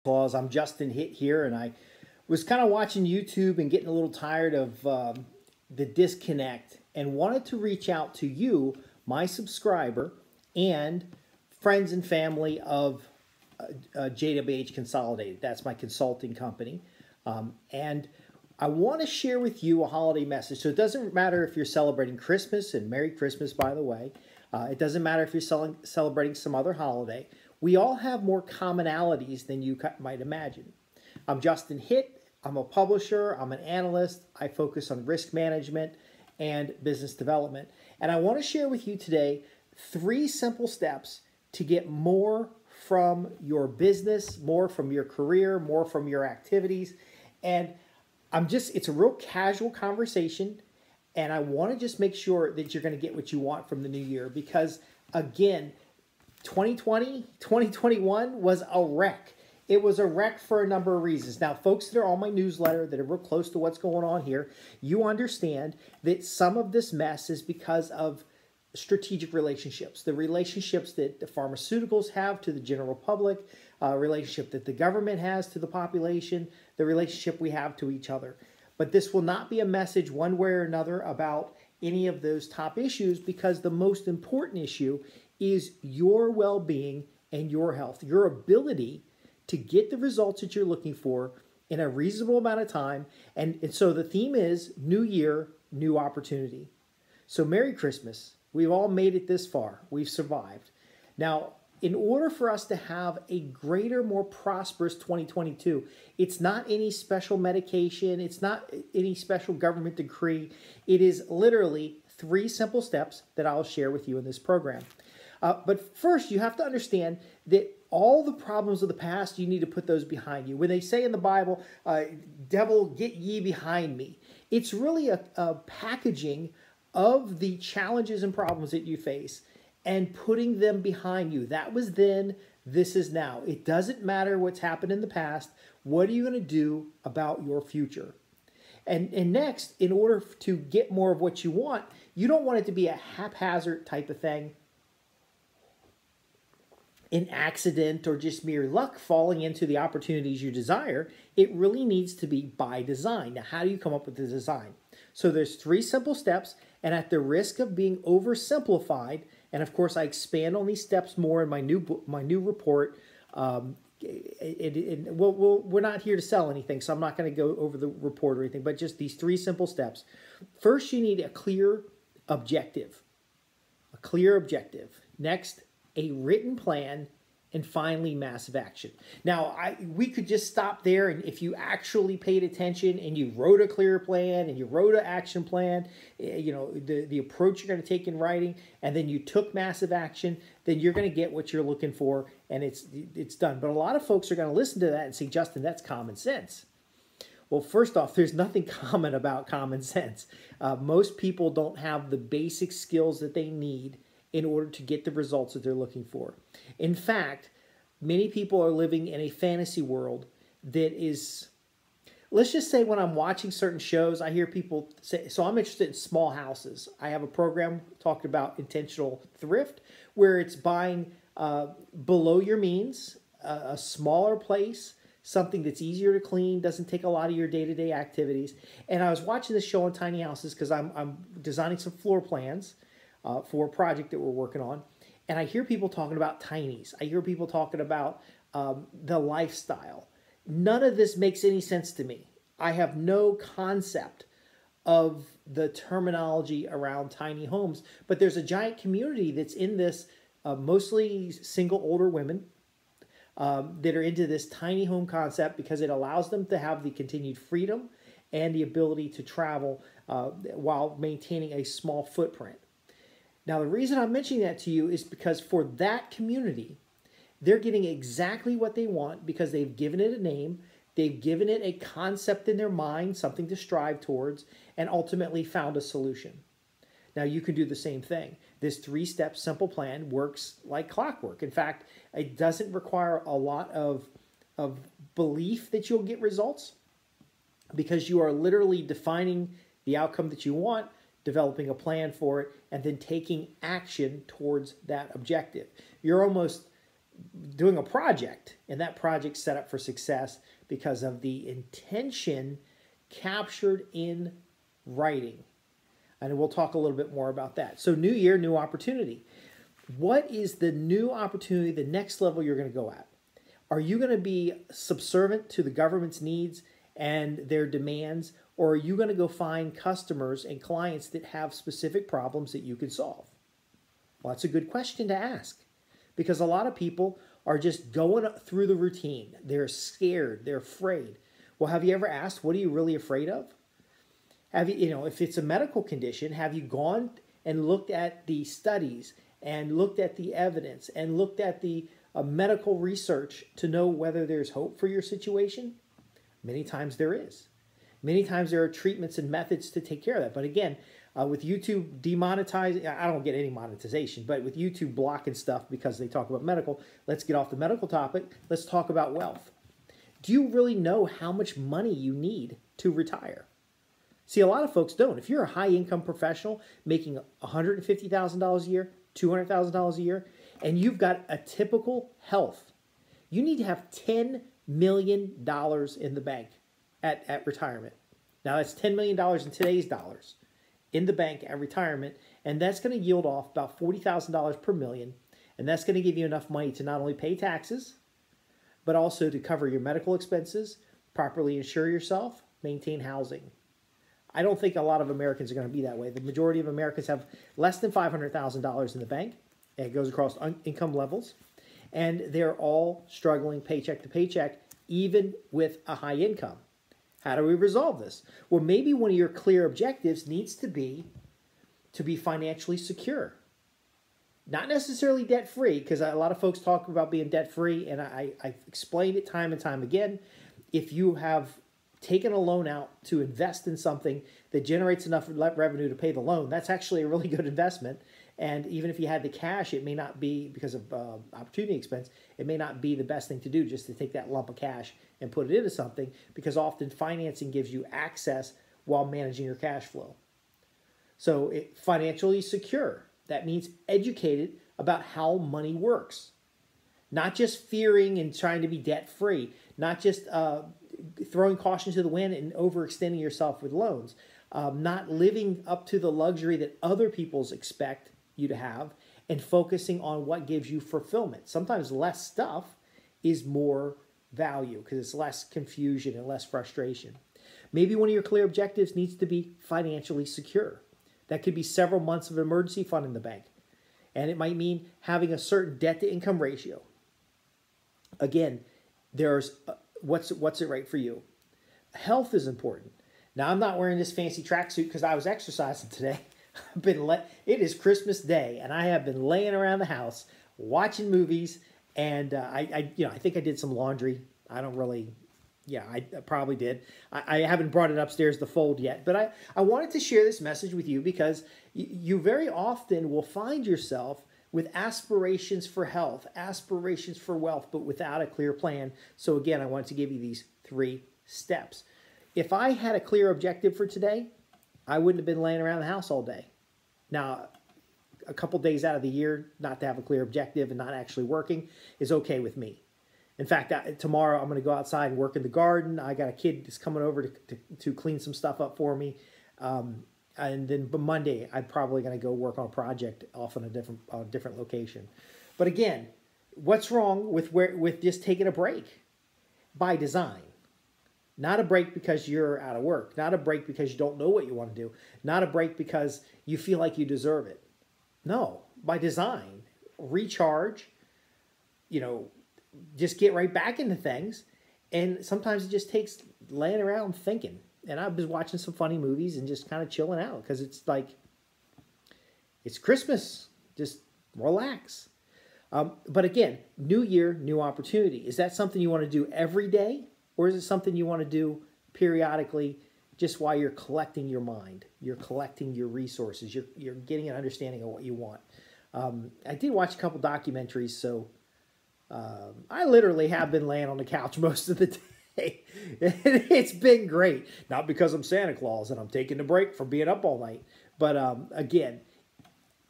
Claus. I'm Justin Hitt here, and I was kind of watching YouTube and getting a little tired of the disconnect and wanted to reach out to you, my subscriber, and friends and family of JWH Consolidated. That's my consulting company. And I want to share with you a holiday message. So it doesn't matter if you're celebrating Christmas, and Merry Christmas, by the way. It doesn't matter if you're celebrating some other holiday. We all have more commonalities than you might imagine. I'm Justin Hitt. I'm a publisher. I'm an analyst. I focus on risk management and business development. And I want to share with you today 3 simple steps to get more from your business, more from your career, more from your activities. And it's a real casual conversation. And I want to just make sure that you're going to get what you want from the new year because, again, 2020, 2021 was a wreck. It was a wreck for a number of reasons. Now, folks that are on my newsletter that are real close to what's going on here, you understand that some of this mess is because of strategic relationships. The relationships that the pharmaceuticals have to the general public, relationship that the government has to the population, the relationship we have to each other. But this will not be a message one way or another about any of those top issues because the most important issue is your well-being and your health, your ability to get the results that you're looking for in a reasonable amount of time. And so the theme is New Year, New Opportunity. So Merry Christmas. We've all made it this far. We've survived. Now, in order for us to have a greater, more prosperous 2022, it's not any special medication. It's not any special government decree. It is literally 3 simple steps that I'll share with you in this program. But first, you have to understand that all the problems of the past, you need to put those behind you. When they say in the Bible, devil, get ye behind me, it's really a packaging of the challenges and problems that you face and putting them behind you. That was then, this is now. It doesn't matter what's happened in the past. What are you going to do about your future? And next, in order to get more of what you want, you don't want it to be a haphazard type of thing, an accident or just mere luck falling into the opportunities you desire. It really needs to be by design. Now, how do you come up with the design? So there's 3 simple steps, and at the risk of being oversimplified, and of course I expand on these steps more in my new report. We're not here to sell anything, so I'm not going to go over the report or anything, but just these 3 simple steps. First, you need a clear objective. A clear objective. Next, a written plan, and finally, massive action. Now, we could just stop there, and if you actually paid attention and you wrote a clear plan and you wrote an action plan, the approach you're going to take in writing, and then you took massive action, then you're going to get what you're looking for, and it's done. But a lot of folks are going to listen to that and say, Justin, that's common sense. Well, first off, there's nothing common about common sense. Most people don't have the basic skills that they need in order to get the results that they're looking for. In fact, many people are living in a fantasy world that is, let's just say when I'm watching certain shows, I hear people say, so I'm interested in small houses. I have a program talked about intentional thrift, where it's buying below your means, a smaller place, something that's easier to clean, doesn't take a lot of your day-to-day activities. And I was watching this show on tiny houses because I'm designing some floor plans for a project that we're working on. And I hear people talking about tinies. I hear people talking about the lifestyle. None of this makes any sense to me. I have no concept of the terminology around tiny homes. But there's a giant community that's in this, mostly single older women that are into this tiny home concept because it allows them to have the continued freedom and the ability to travel while maintaining a small footprint. Now, the reason I'm mentioning that to you is because for that community, they're getting exactly what they want because they've given it a name, they've given it a concept in their mind, something to strive towards, and ultimately found a solution. Now, you can do the same thing. This 3-step simple plan works like clockwork. In fact, it doesn't require a lot of belief that you'll get results because you are literally defining the outcome that you want, developing a plan for it, and then taking action towards that objective. You're almost doing a project, and that project set up for success because of the intention captured in writing. And we'll talk a little bit more about that. So new year, new opportunity. What is the new opportunity, the next level you're going to go at? Are you going to be subservient to the government's needs and their demands, or are you going to go find customers and clients that have specific problems that you can solve? Well, that's a good question to ask, because a lot of people are just going through the routine. They're scared. They're afraid. Well, have you ever asked, what are you really afraid of? Have you, if it's a medical condition, have you gone and looked at the studies and looked at the evidence and looked at the medical research to know whether there's hope for your situation? Many times there is. Many times there are treatments and methods to take care of that. But again, with YouTube demonetizing, I don't get any monetization, but with YouTube blocking stuff because they talk about medical, let's get off the medical topic. Let's talk about wealth. Do you really know how much money you need to retire? See, a lot of folks don't. If you're a high-income professional making $150,000 a year, $200,000 a year, and you've got a typical health, you need to have $10 million in the bank at retirement. Now, that's $10 million in today's dollars in the bank at retirement, and that's going to yield off about $40,000 per million, and that's going to give you enough money to not only pay taxes, but also to cover your medical expenses, properly insure yourself, maintain housing. I don't think a lot of Americans are going to be that way. The majority of Americans have less than $500,000 in the bank. It goes across income levels, and they're all struggling paycheck to paycheck, even with a high income. How do we resolve this? Well, maybe one of your clear objectives needs to be financially secure. Not necessarily debt-free, because a lot of folks talk about being debt-free, and I've explained it time and time again. If you have taken a loan out to invest in something that generates enough revenue to pay the loan, that's actually a really good investment. And even if you had the cash, it may not be, because of opportunity expense, it may not be the best thing to do just to take that lump of cash and put it into something, because often financing gives you access while managing your cash flow. So financially secure. That means educated about how money works. Not just fearing and trying to be debt-free. Not just throwing caution to the wind and overextending yourself with loans. Not living up to the luxury that other people expect you to have, and focusing on what gives you fulfillment. Sometimes less stuff is more value because it's less confusion and less frustration. Maybe one of your clear objectives needs to be financially secure. That could be several months of emergency fund in the bank. And it might mean having a certain debt-to-income ratio. Again, there's what's it right for you? Health is important. Now, I'm not wearing this fancy tracksuit because I was exercising today. It is Christmas Day, and I have been laying around the house watching movies, and I think I did some laundry. I don't really, I probably did. I haven't brought it upstairs to fold yet, but I wanted to share this message with you because you very often will find yourself with aspirations for health, aspirations for wealth, but without a clear plan. So again, I wanted to give you these 3 steps. If I had a clear objective for today, I wouldn't have been laying around the house all day. Now, a couple days out of the year, not to have a clear objective and not actually working is okay with me. In fact, tomorrow I'm going to go outside and work in the garden. I got a kid that's coming over to clean some stuff up for me. And then Monday, I'm probably going to go work on a project off on a different location. But again, what's wrong with just taking a break by design? Not a break because you're out of work. Not a break because you don't know what you want to do. Not a break because you feel like you deserve it. No, by design. Recharge, just get right back into things. And sometimes it just takes laying around thinking. And I've been watching some funny movies and just kind of chilling out because it's like, it's Christmas. Just relax. But again, new year, new opportunity. Is that something you want to do every day? Or is it something you want to do periodically just while you're collecting your mind? You're collecting your resources. You're getting an understanding of what you want. I did watch a couple documentaries, so I literally have been laying on the couch most of the day. It's been great. Not because I'm Santa Claus and I'm taking a break from being up all night. But again,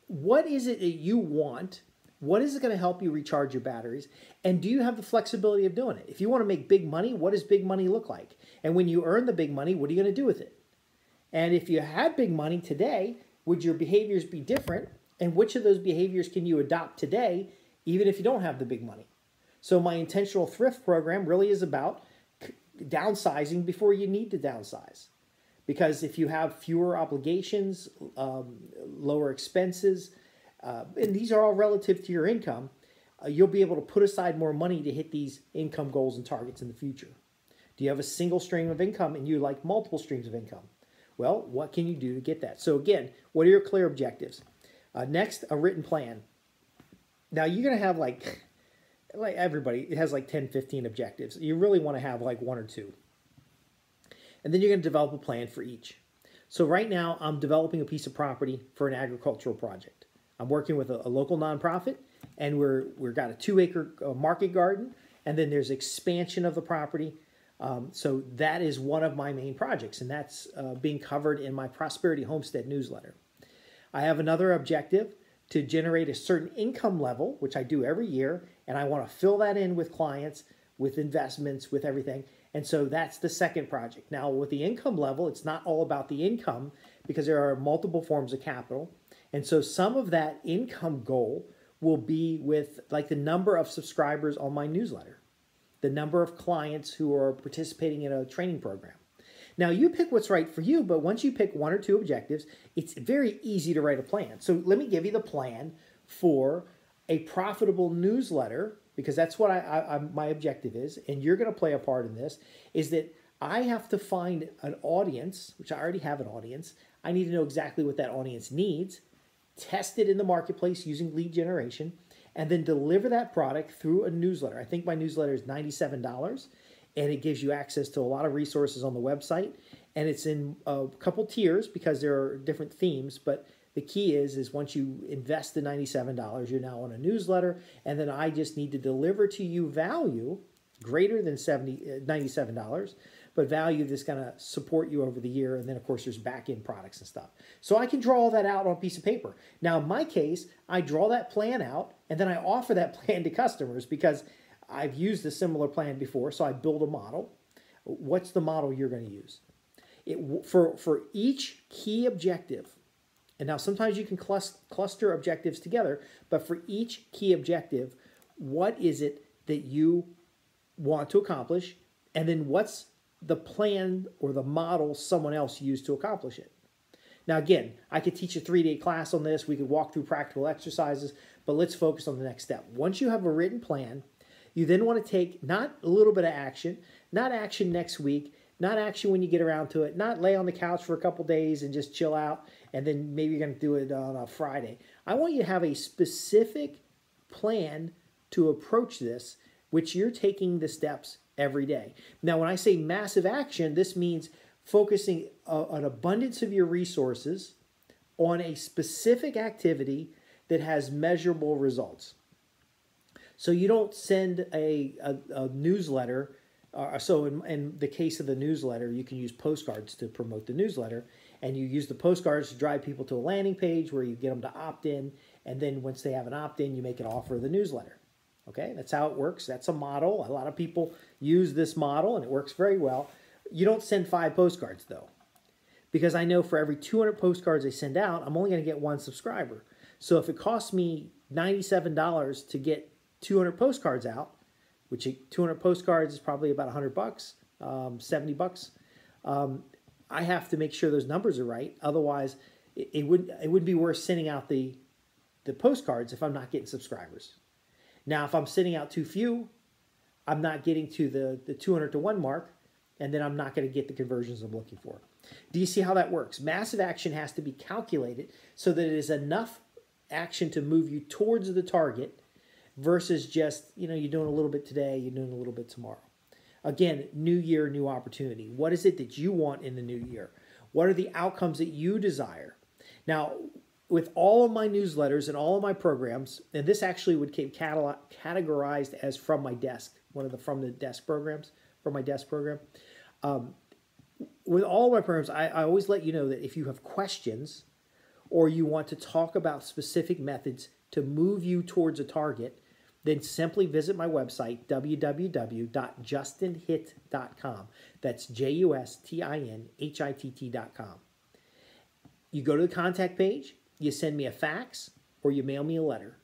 what is it that you want What is it going to help you recharge your batteries? And do you have the flexibility of doing it? If you want to make big money, what does big money look like? And when you earn the big money, what are you going to do with it? And if you had big money today, would your behaviors be different? And which of those behaviors can you adopt today, even if you don't have the big money? So my intentional thrift program really is about downsizing before you need to downsize. Because if you have fewer obligations, lower expenses, and these are all relative to your income, you'll be able to put aside more money to hit these income goals and targets in the future. Do you have a single stream of income and you like multiple streams of income? Well, what can you do to get that? So again, what are your clear objectives? Next, a written plan. Now you're going to have like everybody, it has like 10, 15 objectives. You really want to have like one or two. And then you're going to develop a plan for each. So right now I'm developing a piece of property for an agricultural project. I'm working with a local nonprofit, and we've got a 2-acre market garden, and then there's expansion of the property. So that is one of my main projects, and that's being covered in my Prosperity Homestead newsletter. I have another objective to generate a certain income level, which I do every year, and I want to fill that in with clients, with investments, with everything. And so that's the second project. Now, with the income level, it's not all about the income because there are multiple forms of capital. And so some of that income goal will be with like the number of subscribers on my newsletter, the number of clients who are participating in a training program. Now, you pick what's right for you, but once you pick one or two objectives, it's very easy to write a plan. So let me give you the plan for a profitable newsletter, because that's what my objective is, and you're going to play a part in this, is that I have to find an audience, which I already have an audience. I need to know exactly what that audience needs, test it in the marketplace using lead generation, and then deliver that product through a newsletter. I think my newsletter is $97, and it gives you access to a lot of resources on the website, and it's in a couple tiers because there are different themes, but the key is once you invest the $97, you're now on a newsletter, and then I just need to deliver to you value greater than $97, but value that's going to support you over the year. And then, of course, there's back-end products and stuff. So I can draw all that out on a piece of paper. Now, in my case, I draw that plan out, and then I offer that plan to customers because I've used a similar plan before, so I build a model. What's the model you're going to use? For each key objective, and now sometimes you can cluster objectives together, but for each key objective, what is it that you want to accomplish, and then what's the plan or the model someone else used to accomplish it? Now again, I could teach a 3-day class on this, we could walk through practical exercises, but let's focus on the next step. Once you have a written plan, you then want to take not a little bit of action, not action next week, not action when you get around to it, not lay on the couch for a couple days and just chill out, and then maybe you're going to do it on a Friday. I want you to have a specific plan to approach this, which you're taking the steps every day. Now, when I say massive action, this means focusing an abundance of your resources on a specific activity that has measurable results. So you don't send a newsletter. So in the case of the newsletter, you can use postcards to promote the newsletter, and you use the postcards to drive people to a landing page where you get them to opt in, and then once they have an opt-in, you make an offer of the newsletter. Okay, that's how it works. That's a model. A lot of people use this model, and it works very well. You don't send 5 postcards, though, because I know for every 200 postcards I send out, I'm only going to get 1 subscriber. So if it costs me $97 to get 200 postcards out, which 200 postcards is probably about $100, $70. I have to make sure those numbers are right. Otherwise, it wouldn't be worth sending out the postcards if I'm not getting subscribers. Now, if I'm sending out too few, I'm not getting to the 200 to 1 mark, and then I'm not going to get the conversions I'm looking for. Do you see how that works? Massive action has to be calculated so that it is enough action to move you towards the target versus just, you're doing a little bit today, you're doing a little bit tomorrow. Again, new year, new opportunity. What is it that you want in the new year? What are the outcomes that you desire? Now, with all of my newsletters and all of my programs, and this actually would get categorized as from my desk, one of the from the desk programs, from my desk program. With all of my programs, I always let you know that if you have questions or you want to talk about specific methods to move you towards a target, then simply visit my website, www.justinhitt.com. That's JUSTINHITT.com. You go to the contact page, you send me a fax, or you mail me a letter.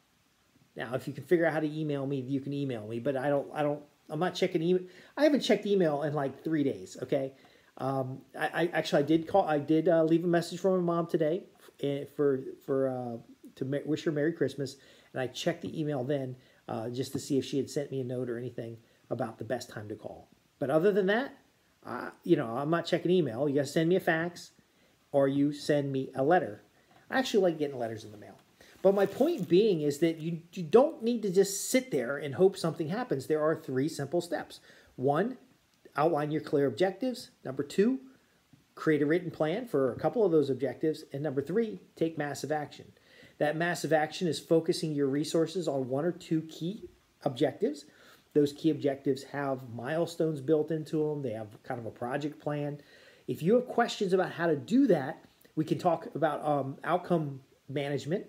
Now, if you can figure out how to email me, you can email me, but I'm not checking email. I haven't checked email in like 3 days. Okay. I did leave a message from my mom today to wish her Merry Christmas. And I checked the email then, just to see if she had sent me a note or anything about the best time to call. But other than that, I'm not checking email. You got to send me a fax or you send me a letter. I actually like getting letters in the mail. But my point being is that you don't need to just sit there and hope something happens. There are 3 simple steps. 1, outline your clear objectives. Number 2, create a written plan for a couple of those objectives. And number 3, take massive action. That massive action is focusing your resources on 1 or 2 key objectives. Those key objectives have milestones built into them. They have kind of a project plan. If you have questions about how to do that, we can talk about outcome management,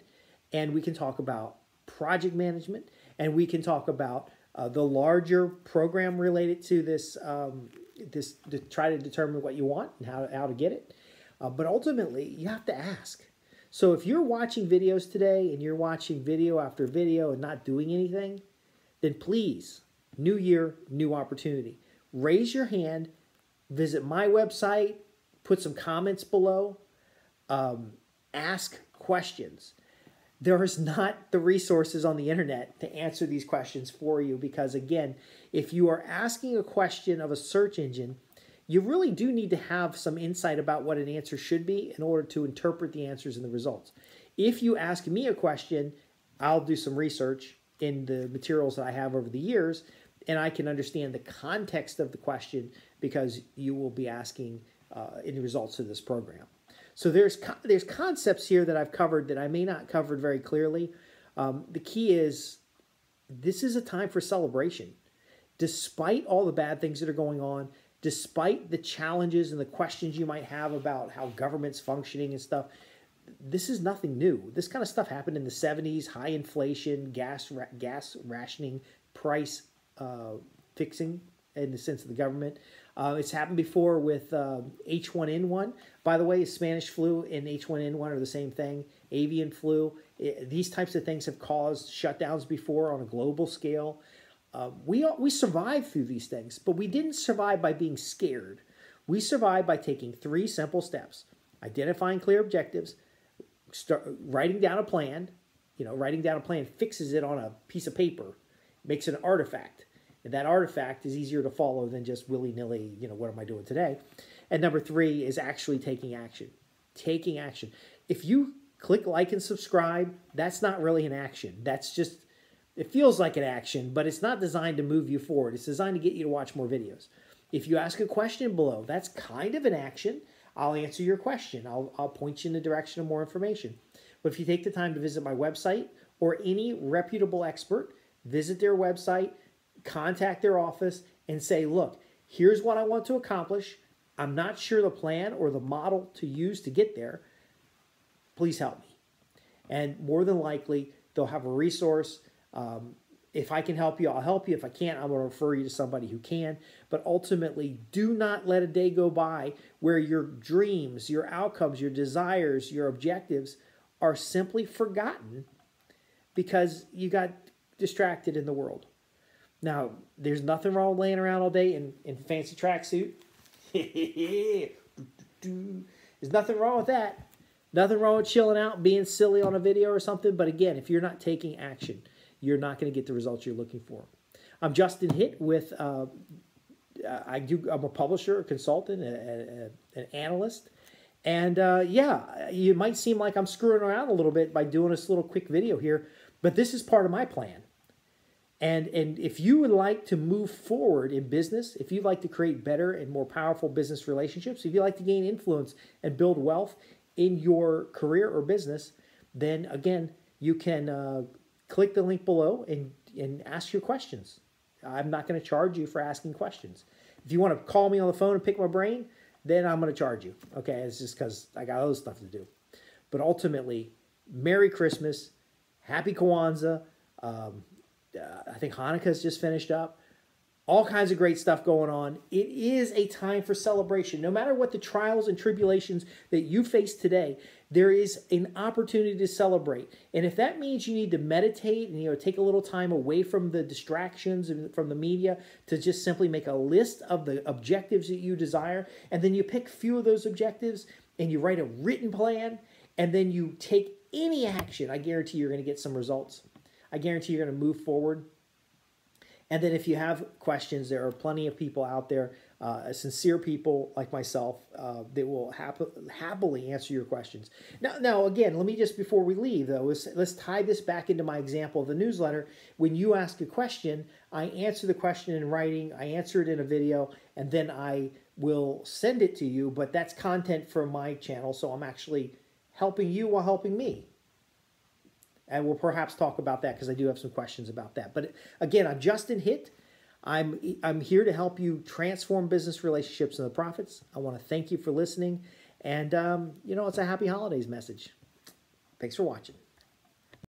and we can talk about project management, and we can talk about the larger program related to this, to try to determine what you want and how to get it. But ultimately, you have to ask. So if you're watching videos today and you're watching video after video and not doing anything, then please, new year, new opportunity. Raise your hand, visit my website, put some comments below, ask questions. There is not the resources on the internet to answer these questions for you because, again, if you are asking a question of a search engine, you really do need to have some insight about what an answer should be in order to interpret the answers and the results. If you ask me a question, I'll do some research in the materials that I have over the years, and I can understand the context of the question because you will be asking in the results of this program. So there's concepts here that I've covered that I may not cover very clearly. The key is this is a time for celebration. Despite all the bad things that are going on, despite the challenges and the questions you might have about how government's functioning and stuff, this is nothing new. This kind of stuff happened in the 70s, high inflation, gas rationing, price fixing in the sense of the government. It's happened before with H1N1. By the way, Spanish flu and H1N1 are the same thing. Avian flu. These types of things have caused shutdowns before on a global scale. We survived through these things, but we didn't survive by being scared. We survived by taking 3 simple steps. Identifying clear objectives, writing down a plan. Writing down a plan fixes it on a piece of paper, makes it an artifact. And that artifact is easier to follow than just willy-nilly, what am I doing today? And number 3 is actually taking action. Taking action. If you click like and subscribe, that's not really an action. That's just, it feels like an action, but it's not designed to move you forward. It's designed to get you to watch more videos. If you ask a question below, that's kind of an action. I'll answer your question. I'll point you in the direction of more information. But if you take the time to visit my website or any reputable expert, visit their website, contact their office, and say, look, here's what I want to accomplish. I'm not sure the plan or the model to use to get there. Please help me. And more than likely, they'll have a resource. If I can help you, I'll help you. If I can't, I'm going to refer you to somebody who can. But ultimately, do not let a day go by where your dreams, your outcomes, your desires, your objectives are simply forgotten because you got distracted in the world. Now, there's nothing wrong with laying around all day in fancy tracksuit. There's nothing wrong with that. Nothing wrong with chilling out, being silly on a video or something. But again, if you're not taking action, you're not going to get the results you're looking for. I'm Justin Hitt with, I'm a publisher, a consultant, an analyst. And yeah, you might seem like I'm screwing around a little bit by doing this little quick video here, but this is part of my plan. And if you would like to move forward in business, if you'd like to create better and more powerful business relationships, if you'd like to gain influence and build wealth in your career or business, then again, you can click the link below and ask your questions. I'm not going to charge you for asking questions. If you want to call me on the phone and pick my brain, then I'm going to charge you. Okay, it's just because I got other stuff to do. But ultimately, Merry Christmas, Happy Kwanzaa. I think Hanukkah's just finished up. All kinds of great stuff going on. It is a time for celebration. No matter what the trials and tribulations that you face today, there is an opportunity to celebrate. And if that means you need to meditate and take a little time away from the distractions and from the media to just simply make a list of the objectives that you desire, and then you pick a few of those objectives and you write a written plan, and then you take any action, I guarantee you're going to get some results. I guarantee you're going to move forward. And then if you have questions, there are plenty of people out there, sincere people like myself, that will happily answer your questions. Now, again, let me just, before we leave, though, let's tie this back into my example of the newsletter. When you ask a question, I answer the question in writing, I answer it in a video, and then I will send it to you. But that's content from my channel, so I'm actually helping you while helping me. And we'll perhaps talk about that because I do have some questions about that. But again, I'm Justin Hitt. I'm here to help you transform business relationships and the profits. I want to thank you for listening. And, it's a happy holidays message. Thanks for watching.